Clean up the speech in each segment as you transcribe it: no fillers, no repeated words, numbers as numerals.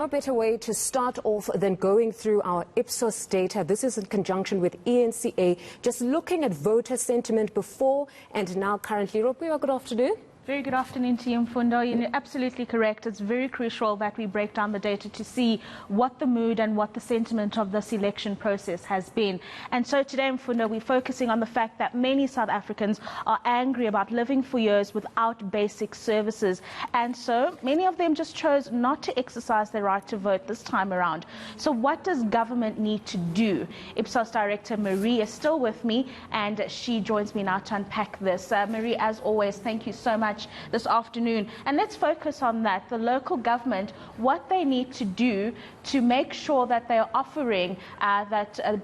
No better way to start off than going through our Ipsos data. This is in conjunction with ENCA, just looking at voter sentiment before and now currently. Ropiwa, good afternoon. Very good afternoon to you, Mfundo. You're absolutely correct. It's very crucial that we break down the data to see what the mood and what the sentiment of this election process has been. And so today, Mfundo, we're focusing on the fact that many South Africans are angry about living for years without basic services. And so many of them just chose not to exercise their right to vote this time around. So what does government need to do? Ipsos Director Marie is still with me, and she joins me now to unpack this. Marie, as always, thank you so much this afternoon, and let's focus on that, the local government, what they need to do to make sure that they are offering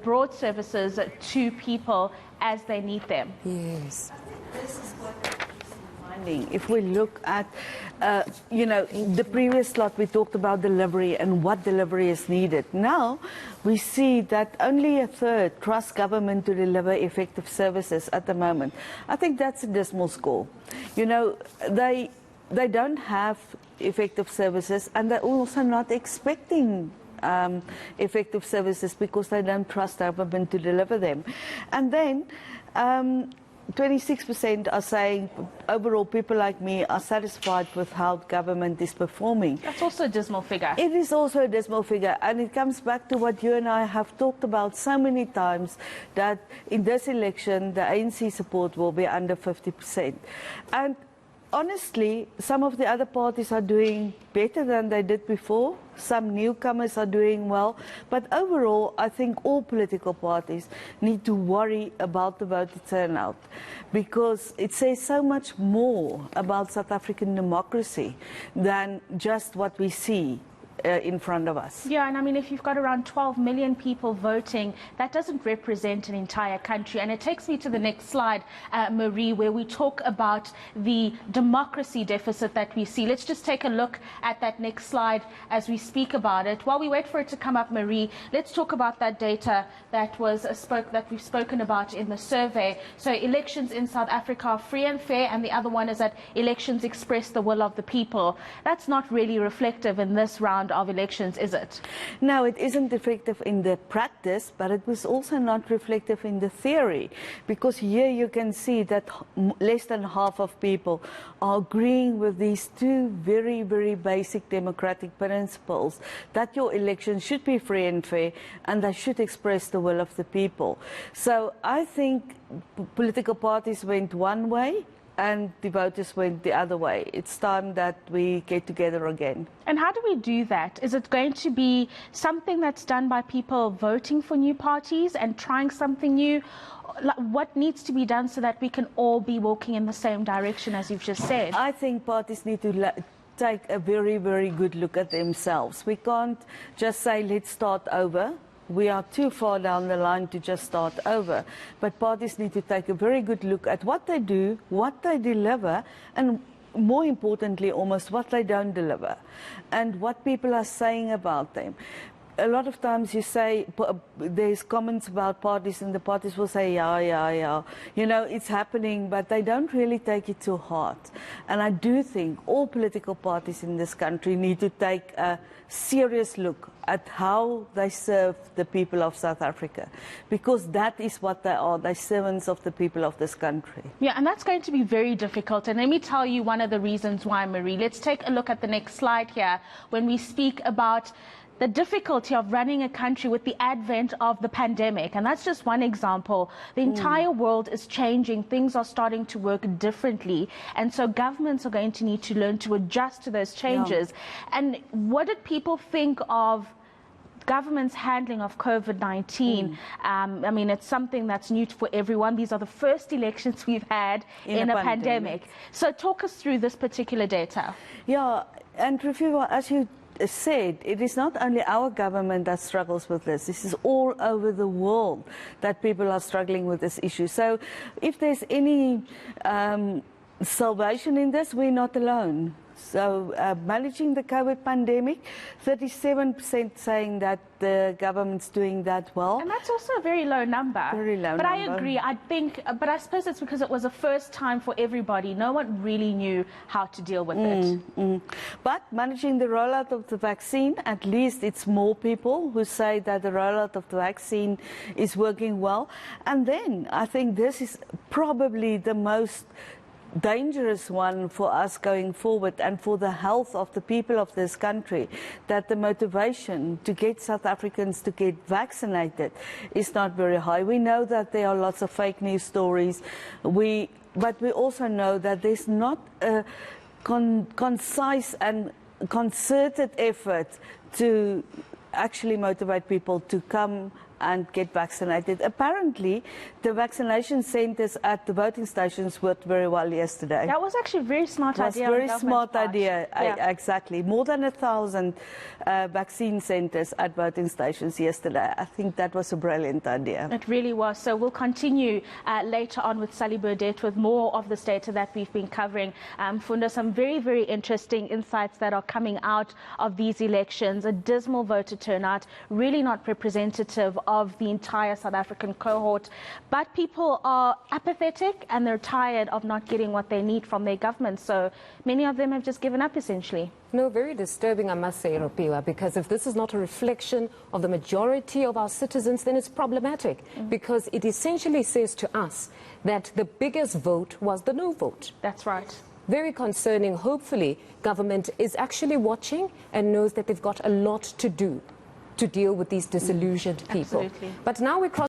broad services to people as they need them. Yes. This is what we're finding. If we look at, the previous slot, we talked about delivery and what delivery is needed. Now, we see that only a third trust government to deliver effective services at the moment. I think that's a dismal score. They don't have effective services, and they're also not expecting effective services because they don't trust government to deliver them. And then 26% are saying overall people like me are satisfied with how government is performing. That's also a dismal figure. It is also a dismal figure, and it comes back to what you and I have talked about so many times, that in this election the ANC support will be under 50%. And honestly, some of the other parties are doing better than they did before. Some newcomers are doing well. But overall, I think all political parties need to worry about the voter turnout, because it says so much more about South African democracy than just what we see in front of us. Yeah, and I mean, if you've got around 12 million people voting, that doesn't represent an entire country. And it takes me to the next slide, Marie, where we talk about the democracy deficit that we see. Let's just take a look at that next slide as we speak about it. While we wait for it to come up, Marie, let's talk about that data that we've spoken about in the survey. So elections in South Africa are free and fair, and the other one is that elections express the will of the people. That's not really reflective in this round of elections, is it? No, it isn't effective in the practice, but it was also not reflective in the theory, because here you can see that less than half of people are agreeing with these two very, very basic democratic principles, that your elections should be free and fair, and they should express the will of the people. So I think political parties went one way and the voters went the other way. It's time that we get together again. And how do we do that? Is it going to be something that's done by people voting for new parties and trying something new? What needs to be done so that we can all be walking in the same direction, as you've just said? I think parties need to take a very, very good look at themselves. We can't just say, let's start over. We are too far down the line to just start over. But parties need to take a very good look at what they do, what they deliver, and more importantly, almost what they don't deliver, and what people are saying about them. A lot of times you say, there's comments about parties, and the parties will say, yeah. It's happening, but they don't really take it to heart. And I do think all political parties in this country need to take a serious look at how they serve the people of South Africa, because that is what they are. They're servants of the people of this country. Yeah, and that's going to be very difficult. And let me tell you one of the reasons why, Marie. Let's take a look at the next slide here when we speak about the difficulty of running a country with the advent of the pandemic. And that's just one example. The entire world is changing. Things are starting to work differently. And so governments are going to need to learn to adjust to those changes. Yeah. And what did people think of government's handling of COVID-19? I mean, it's something that's new for everyone. These are the first elections we've had in a pandemic. So talk us through this particular data. Yeah, and Rafiwa, as you said, it is not only our government that struggles with this. This is all over the world that people are struggling with this issue. So if there's any salvation in this, we're not alone. So managing the COVID pandemic, 37% saying that the government's doing that well. And that's also a very low number. Very low but number. I agree. But I suppose it's because it was a first time for everybody. No one really knew how to deal with it. But managing the rollout of the vaccine, at least it's more people who say that the rollout of the vaccine is working well. And then I think this is probably the most dangerous one for us going forward and for the health of the people of this country, that the motivation to get South Africans to get vaccinated is not very high. We know that there are lots of fake news stories, but we also know that there's not a concise and concerted effort to actually motivate people to come and get vaccinated. Apparently, the vaccination centres at the voting stations worked very well yesterday. That was actually a very smart idea. It was a very smart idea, Yeah. exactly. More than 1,000 vaccine centres at voting stations yesterday. I think that was a brilliant idea. It really was. So we'll continue later on with Sally Burdett with more of this data that we've been covering. Funda, some very, very interesting insights that are coming out of these elections. A dismal voter turnout, really not representative of the entire South African cohort. But people are apathetic and they're tired of not getting what they need from their government. So many of them have just given up, essentially. No, very disturbing, I must say, Ropiwa, because if this is not a reflection of the majority of our citizens, then it's problematic, because it essentially says to us that the biggest vote was the no vote. That's right. Very concerning. Hopefully, government is actually watching and knows that they've got a lot to do to deal with these disillusioned people. Absolutely. But now we cross